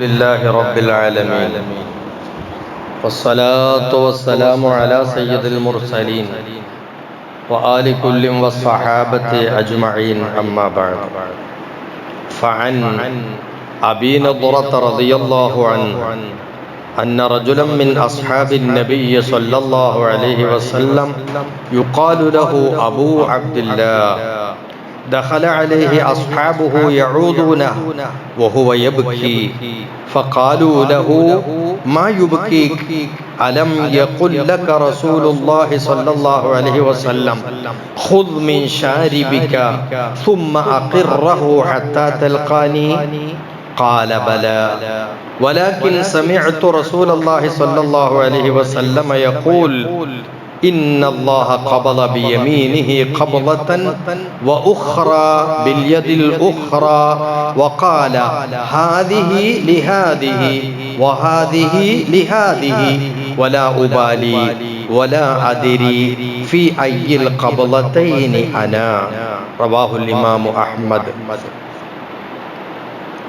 لله رب العالمين والصلاة والسلام على سيد المرسلين وآل كل والصحابة أجمعين أما بعد فعن أبي نضرة رضي الله عنه أن رجلا من أصحاب النبي صلى الله عليه وسلم يقال له أبو عبد الله دخل عليه أصحابه يعودونه وهو يبكي فقالوا له ما يبكيك ألم يقل لك رسول الله صلى الله عليه وسلم خذ من شاربك ثم أقره حتى تلقاني قال بلى ولكن سمعت رسول الله صلى الله عليه وسلم يقول إن الله قبض بيمينه قبضة وأخرى باليد الأخرى وقال هذه لهذه وهذه لهذه ولا أبالي ولا أدري في أي القبضتين أنا رواه الإمام أحمد.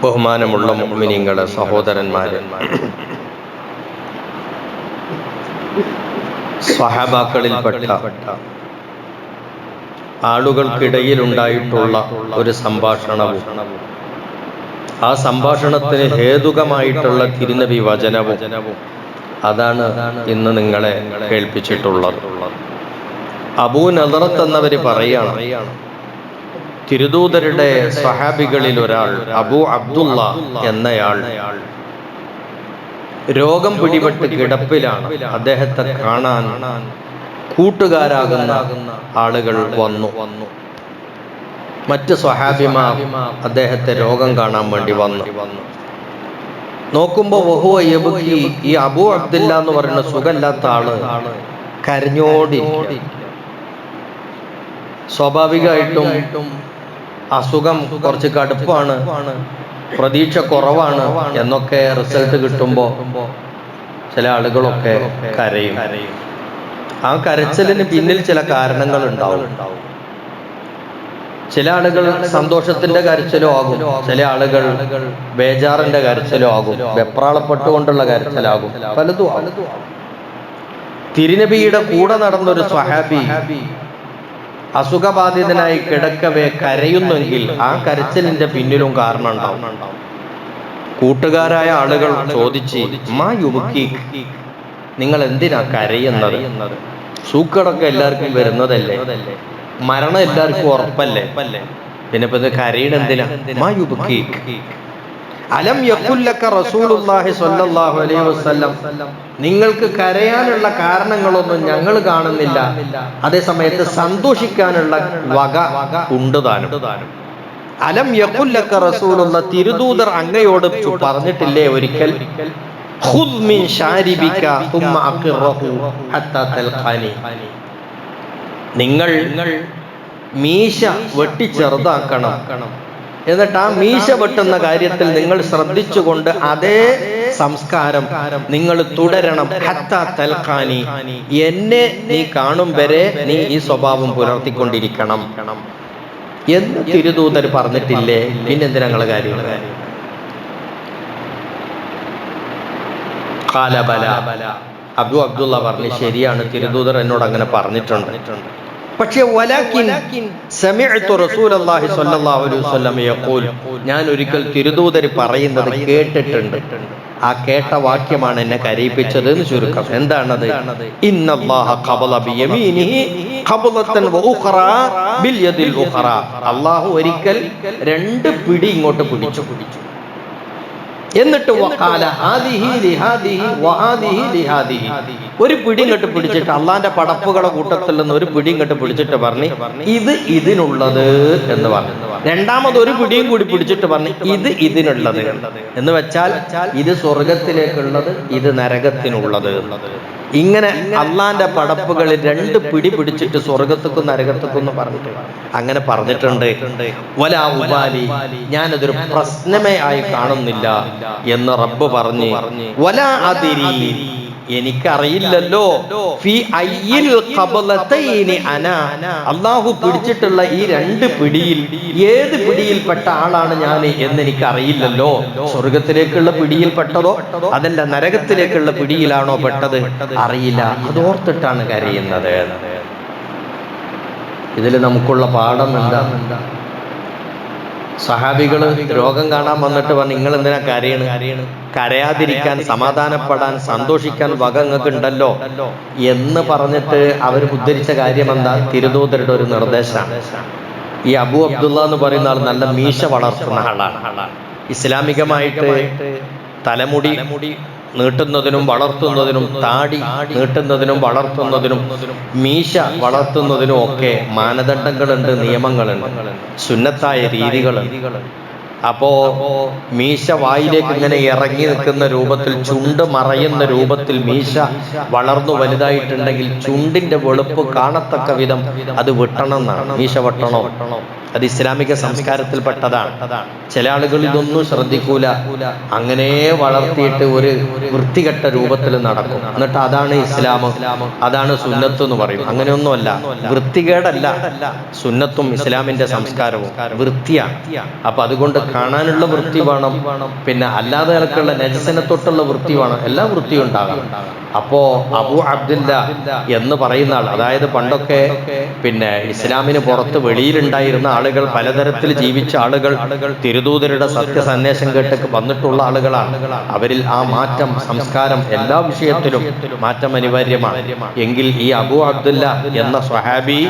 ബഹുമാനമുള്ള മുഅ്മിനീങ്ങളെ, സഹോദരന്മാരെ, സ്വഹാബാക്കളിൽപ്പെട്ട ആളുകൾക്കിടയിലുണ്ടായിട്ടുള്ള ഒരു സംഭാഷണവും ആ സംഭാഷണത്തിന് ഹേതുകമായിട്ടുള്ള തിരുനബി വചനവും അതാണ് ഇന്ന് നിങ്ങളെ കേൾപ്പിച്ചിട്ടുള്ളത്. അബൂ നദറത്ത് എന്നവര് പറയാണ്, തിരുദൂതരുടെ സ്വഹാബികളിൽ ഒരാൾ അബൂ അബ്ദുള്ള എന്നയാൾ രോഗം പിടിപെട്ട് കിടപ്പിലാണ്. അദ്ദേഹത്തെ കാണാൻ കൂട്ടുകാരാകുന്ന ആളുകൾ വന്നു. മറ്റ് സ്വഹാബിമാർ അദ്ദേഹത്തെ രോഗം കാണാൻ വേണ്ടി വന്നു. നോക്കുമ്പോ വഹുവ യബ്കി, ഈ അബൂ അബ്ദുല്ല എന്ന് പറയുന്ന സുഖമില്ലാത്ത ആള് കരഞ്ഞോടി. സ്വാഭാവികമായിട്ടും അസുഖം കുറച്ച് കടുപ്പാണ്, പ്രതീക്ഷ കുറവാണ് എന്നൊക്കെ റിസൾട്ട് കിട്ടുമ്പോൾ ചില ആളുകളൊക്കെ കരയും. ആ കരച്ചിലിന് പിന്നിൽ ചില കാരണങ്ങൾ ഉണ്ടാവും. ചില ആളുകൾ സന്തോഷത്തിന്റെ കരച്ചിലും ആകും, ചില ആളുകൾ ബേജാറിന്റെ കരച്ചിലും ആകും, വെപ്രാളപ്പെട്ടുകൊണ്ടുള്ള കരച്ചിലാകും, പലതും ആകും. തിരുനബിയുടെ കൂടെ നടന്നൊരു സ്വഹാബി അസുഖബാധിതനായി കിടക്കവേ കരയുന്നെങ്കിൽ ആ കരച്ചിലിന്റെ പിന്നിലും കാരണം ഉണ്ടാവും. കൂട്ടുകാരായ ആളുകൾ ചോദിച്ച്, മാ യുബുക്കി, നിങ്ങൾ എന്തിനാ കരയുന്നത്? സൂക്കടൊക്കെ എല്ലാവർക്കും വരുന്നതല്ലേ, മരണം എല്ലാവർക്കും ഉറപ്പല്ലേ, പിന്നെ ഇപ്പൊ ഇത് കരയണെന്തിനാ? മാ യുബുക്കി അലം യഖുൽ ലക റസൂലുള്ളാഹി സ്വല്ലല്ലാഹു അലൈഹി വസല്ലം, നിങ്ങൾക്ക് കരയാനുള്ള കാരണങ്ങളൊന്നും ഞങ്ങൾ കാണുന്നില്ല, അതേ സമയത്ത് സന്തോഷിക്കാനുള്ള വക ഉണ്ട് താനും. അലം യഖുൽ ലക റസൂലുള്ള, തിരുദൂതർ അങ്ങയോട് പറഞ്ഞിട്ടില്ലേ ഒരിക്കൽ, ഖുദ് മിൻ ശാരിബിക തുമ്മ അഖിറഹു ഹത്താ തൽഖാനി, നിങ്ങൾ മീശ വെട്ടി ചെറുതാക്കണം, എന്നിട്ട് ആ മീശ വെട്ടുന്ന കാര്യത്തിൽ നിങ്ങൾ ശ്രദ്ധിച്ചുകൊണ്ട് അതേ സംസ്കാരം നിങ്ങൾ തുടരണം. ഹത്താ തൽഖാനി, എന്നെ നീ കാണും വരെ നീ ഈ സ്വഭാവം പുലർത്തിക്കൊണ്ടിരിക്കണം എന്ന് തിരുദൂതർ പറഞ്ഞിട്ടില്ലേ? പിന്നെന്തിനാ നിങ്ങളെ കാര്യം? ഖാല ബല, അബൂ അബ്ദുള്ള പറഞ്ഞു, ശരിയാണ്, തിരുദൂതർ എന്നോട് അങ്ങനെ പറഞ്ഞിട്ടുണ്ട്. പക്ഷേ വലാകിൻ സമിഅ്തു റസൂലുള്ളാഹി സ്വല്ലല്ലാഹു അലൈഹി വസല്ലം യഖൂൽ, ഞാൻ ഒരിക്കൽ തിരുദൂതർ പറയുന്നത് കേട്ടിട്ടുണ്ട്. ആ കേട്ട വാക്യമാണ് എന്നെ കരയിപ്പിച്ചത് എന്ന് ചുരുക്കം. എന്താണത്? ഇന്നല്ലാഹ ഖബല ബിയമീനിഹി ഖബലതൻ വഉഖറാ ബിൽയദിൽ ഉഖറാ, അല്ലാഹു ഒരിക്കൽ രണ്ട് പിടി ഇങ്ങോട്ട് പിടിച്ചു, എന്നിട്ട് വഖാല ഹാദിഹി ലിഹാദിഹി വഹാദിഹി ലിഹാദിഹി, ഒരു പിടി ഇങ്ങോട്ട് പിടിച്ചിട്ട് അള്ളാന്റെ പടപ്പുകളെ കൂട്ടത്തിൽ നിന്ന് ഒരു പിടി ഇങ്ങോട്ട് പിടിച്ചിട്ട് പറഞ്ഞു ഇത് ഇതിനുള്ളത് എന്ന് പറഞ്ഞു. രണ്ടാമത് ഒരു പിടിയും കൂടി പിടിച്ചിട്ട് പറഞ്ഞു ഇത് ഇതിനുള്ളത് എന്ന് വെച്ചാൽ ഇത് സ്വർഗത്തിലേക്കുള്ളത്, ഇത് നരകത്തിനുള്ളത്. ഇങ്ങനെ അള്ളാന്റെ പടപ്പുകളിൽ രണ്ട് പിടി പിടിച്ചിട്ട് സ്വർഗത്തേക്കും നരകത്തേക്കും പറഞ്ഞിട്ട് അങ്ങനെ പറഞ്ഞിട്ടുണ്ട്. വലാ ഉബാലി, ഞാനതൊരു പ്രശ്നമേ ആയി കാണുന്നില്ല എന്ന് റബ്ബ് പറഞ്ഞു. വലാ അദിരി, എനിക്കറിയില്ലല്ലോ ഫി അയ്യിൽ ഖബലതൈനി അനാ, അല്ലാഹു പിടിച്ചിട്ടുള്ള ഈ രണ്ട് പിടിയിൽ ഏത് പിടിയിൽപ്പെട്ട ആളാണ് ഞാൻ എന്ന് എനിക്കറിയില്ലല്ലോ. സ്വർഗത്തിലേക്കുള്ള പിടിയിൽപ്പെട്ടതോ അതല്ല നരകത്തിലേക്കുള്ള പിടിയിലാണോ പെട്ടത് അറിയില്ല. അതോർത്തിട്ടാണ് കരയുന്നത്. ഇതിൽ നമുക്കുള്ള പാഠം എന്താ? സഹാബികള് രോഗം കാണാൻ വന്നിട്ട് പറഞ്ഞു, നിങ്ങൾ എന്തിനാ കരയണ്? കരയാതിരിക്കാൻ, സമാധാനപ്പെടാൻ, സന്തോഷിക്കാൻ വക നിങ്ങൾക്ക് ഉണ്ടല്ലോ എന്ന് പറഞ്ഞിട്ട് അവർ ഉദ്ധരിച്ച കാര്യം എന്താ? തിരുദൂതരുടെ ഒരു നിർദ്ദേശമാണ്. ഈ അബൂ അബ്ദുള്ള എന്ന് പറയുന്ന ആൾ നല്ല മീശ വളർത്തുന്ന ആളാണ്. ഇസ്ലാമികമായിട്ട് തലമുടി നീട്ടുന്നതിനും വളർത്തുന്നതിനും, താടി നീട്ടുന്നതിനും വളർത്തുന്നതിനും, മീശ വളർത്തുന്നതിനും ഒക്കെ മാനദണ്ഡങ്ങളുണ്ട്, നിയമങ്ങളുണ്ട്, സുന്നത്തായ രീതികളുണ്ട്. അപ്പോ മീശ വായിലേക്ക് ഇങ്ങനെ ഇറങ്ങി നിൽക്കുന്ന രൂപത്തിൽ, ചുണ്ട് മറയുന്ന രൂപത്തിൽ മീശ വളർന്നു വലുതായിട്ടുണ്ടെങ്കിൽ ചുണ്ടിന്റെ വെളുപ്പ് കാണത്തക്ക വിധം അത് വെട്ടണം എന്നാണ്. മീശ വെട്ടണോ? അത് ഇസ്ലാമിക സംസ്കാരത്തിൽപ്പെട്ടതാണ്. ചില ആളുകൾ ഇതൊന്നും ശ്രദ്ധിക്കൂല, അങ്ങനെ വളർത്തിയിട്ട് ഒരു വൃത്തികെട്ട രൂപത്തിൽ നടക്കും. എന്നിട്ട് അതാണ് ഇസ്ലാം, അതാണ് സുന്നത്ത് എന്ന് പറയും. അങ്ങനെയൊന്നുമല്ല, വൃത്തികേടല്ല സുന്നത്തും ഇസ്ലാമിന്റെ സംസ്കാരവും, വൃത്തിയാണ്. അപ്പൊ അതുകൊണ്ട് കാണാനുള്ള വൃത്തി വേണം, പിന്നെ അല്ലാതെ നിലക്കുള്ള നജസിനെ തൊട്ടുള്ള വൃത്തി വേണം, എല്ലാ വൃത്തിയും ഉണ്ടാകണം. അപ്പോ അബൂ അബ്ദുല്ല എന്ന് പറയുന്ന ആൾ, അതായത് പണ്ടൊക്കെ പിന്നെ ഇസ്ലാമിന് പുറത്ത് വെളിയിലുണ്ടായിരുന്ന ആളുകൾ, പലതരത്തിൽ ജീവിച്ച ആളുകൾ, തിരുദൂതരുടെ സത്യസന്ദേശം കേട്ട് വന്നിട്ടുള്ള ആളുകളാണ്. അവരിൽ ആ മാറ്റം, സംസ്കാരം, എല്ലാ വിഷയത്തിലും മാറ്റം അനിവാര്യമാണ്. എങ്കിൽ ഈ അബൂ അബ്ദുല്ല എന്ന സ്വഹാബി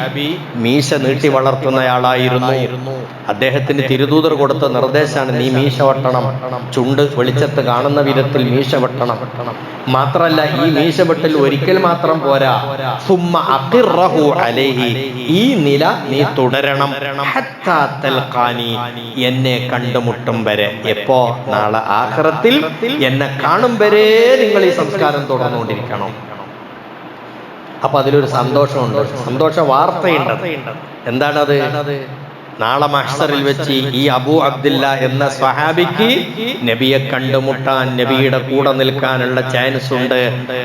മീശ നീട്ടി വളർത്തുന്നയാളായിരുന്നു. അദ്ദേഹത്തിന് തിരുദൂതർ കൊടുത്ത നിർദ്ദേശമാണ്, നീ മീശ വെട്ടണം, ചുണ്ട് വെളിച്ചത്ത് കാണുന്ന വിധത്തിൽ മീശ വെട്ടണം. മാത്രല്ല, ഈ മീശ വെട്ടൽ ഒരിക്കൽ മാത്രം പോരാ, സുമ്മ അഖിറഹു അലൈഹി, ഈ നില നീ തുടരണം, ഹത്താ തൽഖാനി, എന്നെ കണ്ടുമുട്ടും വരെ. എപ്പോ? നാളെ ആഖിറത്തിൽ എന്നെ കാണും വരെ നിങ്ങൾ ഈ സംസ്കാരം തുടർന്നുകൊണ്ടിരിക്കണം. അപ്പൊ അതിലൊരു സന്തോഷമുണ്ട്, സന്തോഷ വാർത്തയുണ്ട്. എന്താണത്? നാളെ മഹ്ശറിൽ വെച്ച് ഈ അബൂ അബ്ദുല്ല എന്ന സ്വഹാബിക്ക് നബിയെ കണ്ടുമുട്ടാൻ, നബിയുടെ കൂടെ നിൽക്കാനുള്ള ചാൻസ് ഉണ്ട്.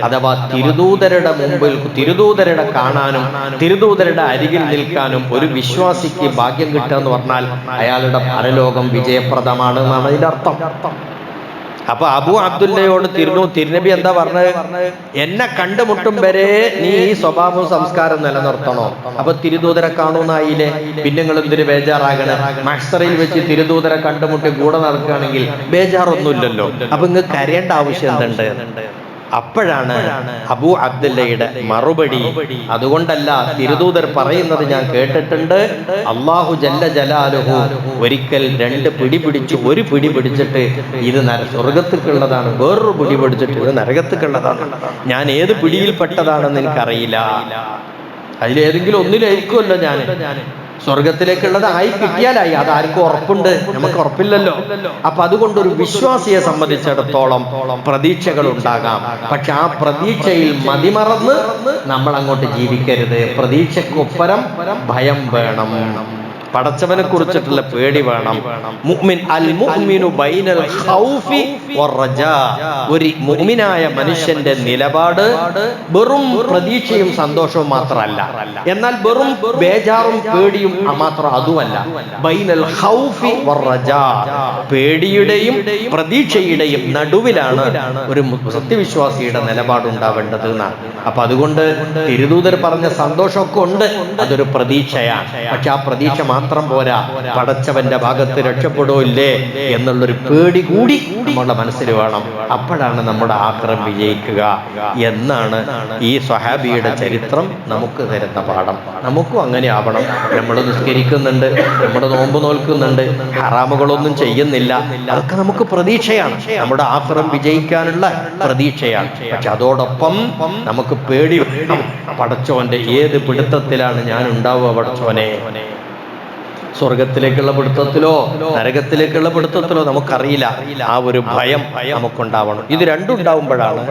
അഥവാ തിരുദൂതരുടെ മുമ്പിൽ, തിരുദൂതരുടെ കാണാനും തിരുദൂതരുടെ അരികിൽ നിൽക്കാനും ഒരു വിശ്വാസിക്ക് ഭാഗ്യം കിട്ടുക എന്ന് പറഞ്ഞാൽ അയാളുടെ പരലോകം വിജയപ്രദമാണ് എന്നാണ് അതിന്റെ അർത്ഥം. അപ്പൊ അബൂ അബ്ദുല്ലയോട് തിരുനബി എന്താ പറഞ്ഞത്? എന്നെ കണ്ടുമുട്ടും വരെ നീ ഈ സ്വഭാവവും സംസ്കാരം നിലനിർത്തണോ? അപ്പൊ തിരുദൂതരെ കാണുന്നായില്ലേ, പിന്നെ നിങ്ങൾ എന്തിനു ബേജാറാകണ? മഹ്ശറിൽ വെച്ച് തിരുദൂതരെ കണ്ടുമുട്ടി കൂടെ നടക്കുകയാണെങ്കിൽ ബേജാറൊന്നുമില്ലല്ലോ. അപ്പൊ നിങ്ങൾക്ക് കരയേണ്ട ആവശ്യം എന്തുണ്ട്? അപ്പോഴാണ് അബൂ അബ്ദുല്ലയുടെ മറുപടി, അതുകൊണ്ടല്ല, തിരുദൂതർ പറയുന്നത് ഞാൻ കേട്ടിട്ടുണ്ട്, അല്ലാഹു ജല്ല ജലാലുഹു ഒരിക്കൽ രണ്ട് പിടി പിടിച്ചു, ഒരു പിടി പിടിച്ചിട്ട് ഇത് സ്വർഗത്തിക്കുള്ളതാണ്, വേറൊരു പിടി പിടിച്ചിട്ട് ഇത് നരകത്തിക്കുള്ളതാണ്. ഞാൻ ഏത് പിടിയിൽപ്പെട്ടതാണെന്ന് എനിക്കറിയില്ല, അതിലേതെങ്കിലും ഒന്നിലായിരിക്കുമല്ലോ ഞാൻ. സ്വർഗത്തിലേക്കുള്ളത് ആയി കിട്ടിയാലായി, അതാർക്കും ഉറപ്പുണ്ട്? നമുക്ക് ഉറപ്പില്ലല്ലോ. അപ്പൊ അതുകൊണ്ടൊരു വിശ്വാസിയെ സംബന്ധിച്ചിടത്തോളം പ്രതീക്ഷകൾ ഉണ്ടാകാം, പക്ഷെ ആ പ്രതീക്ഷയിൽ മതിമറന്ന് നമ്മൾ അങ്ങോട്ട് ജീവിക്കരുത്. പ്രതീക്ഷയ്ക്കൊപ്പരം ഭയം വേണം, പടച്ചവനെ കുറിച്ചിട്ടുള്ള പേടി വേണം. മുഅ്മിൻ അൽ മുഅ്മിനു ബൈനൽ ഖൗഫി വറജാ, ഒരു മുഅ്മിനായ മനുഷ്യന്റെ നിലപാട് വെറും പ്രതീക്ഷയും സന്തോഷവും മാത്രമല്ല, എന്നാൽ വെറും ബേജാറും പേടിയും മാത്രം അതുമല്ല. ബൈനൽ ഖൗഫി വറജാ, പേടിയുടെയും പ്രതീക്ഷയുടെയും നടുവിലാണ് ഒരു സത്യവിശ്വാസിയുടെ നിലപാടുണ്ടാവേണ്ടത് എന്നാണ്. അപ്പൊ അതുകൊണ്ട് തിരുദൂതർ പറഞ്ഞ സന്തോഷമൊക്കെ ഉണ്ട്, അതൊരു പ്രതീക്ഷയാണ്. പക്ഷെ ആ പ്രതീക്ഷ മാത്രം പോരാ, പടച്ചവന്റെ ഭാഗത്ത് രക്ഷപ്പെടൂല്ലേ എന്നുള്ളൊരു പേടി കൂടി നമ്മുടെ മനസ്സിൽ വേണം. അപ്പോഴാണ് നമ്മുടെ ആഖിറം വിജയിക്കുക എന്നാണ് ഈ സ്വഹാബിയുടെ ചരിത്രം നമുക്ക് തരുന്ന പാഠം. നമുക്കും അങ്ങനെ ആവണം. നമ്മൾ നിസ്കരിക്കുന്നുണ്ട്, നമ്മുടെ നോമ്പ് നോൽക്കുന്നുണ്ട്, ഹറാമുകളൊന്നും ചെയ്യുന്നില്ല, അതൊക്കെ നമുക്ക് പ്രതീക്ഷയാണ്, നമ്മുടെ ആഖിറം വിജയിക്കാനുള്ള പ്രതീക്ഷയാണ്. പക്ഷെ അതോടൊപ്പം നമുക്ക് പേടി വേണം, പടച്ചോന്റെ ഏത് പിടുത്തത്തിലാണ് ഞാൻ ഉണ്ടാവുക പടച്ചോനെ. സ്വർഗത്തിലേക്കുള്ള പിടുത്തത്തിലോ നരകത്തിലേക്കുള്ള പിടുത്തത്തിലോ നമുക്കറിയില്ല. ആ ഒരു ഭയം നമുക്കുണ്ടാവണം. ഇത് രണ്ടും ഉണ്ടാവുമ്പോഴാണ്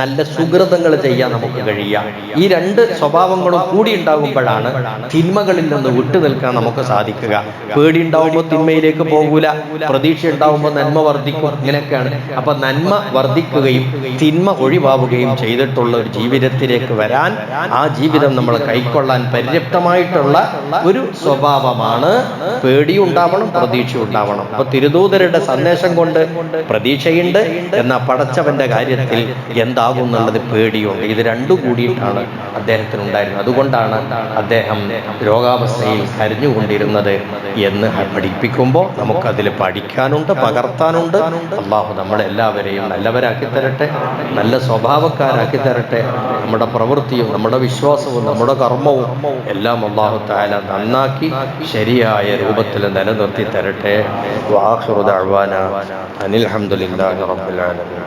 നല്ല സുഹൃതങ്ങൾ ചെയ്യാൻ നമുക്ക് കഴിയുക. ഈ രണ്ട് സ്വഭാവങ്ങളും കൂടി ഉണ്ടാകുമ്പോഴാണ് തിന്മകളിൽ നിന്ന് വിട്ടു നിൽക്കാൻ നമുക്ക് സാധിക്കുക. പേടി ഉണ്ടാവുമ്പോൾ തിന്മയിലേക്ക് പോകൂല, പ്രതീക്ഷ ഉണ്ടാവുമ്പോൾ നന്മ വർദ്ധിക്കും. ഇങ്ങനെയൊക്കെയാണ്. അപ്പൊ നന്മ വർദ്ധിക്കുകയും തിന്മ ഒഴിവാവുകയും ചെയ്തിട്ടുള്ള ഒരു ജീവിതത്തിലേക്ക് വരാൻ, ആ ജീവിതം നമ്മൾ കൈക്കൊള്ളാൻ പര്യാപ്തമായിട്ടുള്ള ഒരു സ്വഭാവമാണ്. പേടി ഉണ്ടാവണം, പ്രതീക്ഷ ഉണ്ടാവണം. അപ്പൊ തിരുദൂതരുടെ സന്ദേശം കൊണ്ട് പ്രതീക്ഷയുണ്ട്, എന്നാൽ പടച്ചവന്റെ കാര്യത്തിൽ എന്താകും എന്നുള്ളത് പേടിയുണ്ട്. ഇത് രണ്ടു കൂടിയിട്ടാണ് അദ്ദേഹത്തിനുണ്ടായിരുന്നത്. അതുകൊണ്ടാണ് അദ്ദേഹം രോഗാവസ്ഥയിൽ കരഞ്ഞുകൊണ്ടിരുന്നത് എന്ന് പഠിപ്പിക്കുമ്പോൾ നമുക്കതിൽ പഠിക്കാനുണ്ട്, പകർത്താനുണ്ട്. അള്ളാഹു നമ്മളെല്ലാവരെയും നല്ലവരാക്കി തരട്ടെ, നല്ല സ്വഭാവക്കാരാക്കി തരട്ടെ. നമ്മുടെ പ്രവൃത്തിയും നമ്മുടെ വിശ്വാസവും നമ്മുടെ കർമ്മവും എല്ലാം അല്ലാഹു തആല നന്നാക്കി ശരിയായ രൂപത്തിൽ നിലനിർത്തി തരട്ടെ. വആഖിറു ദഅ്വാനാ അനിൽ ഹംദുലില്ലാഹി റബ്ബിൽ ആലമീൻ.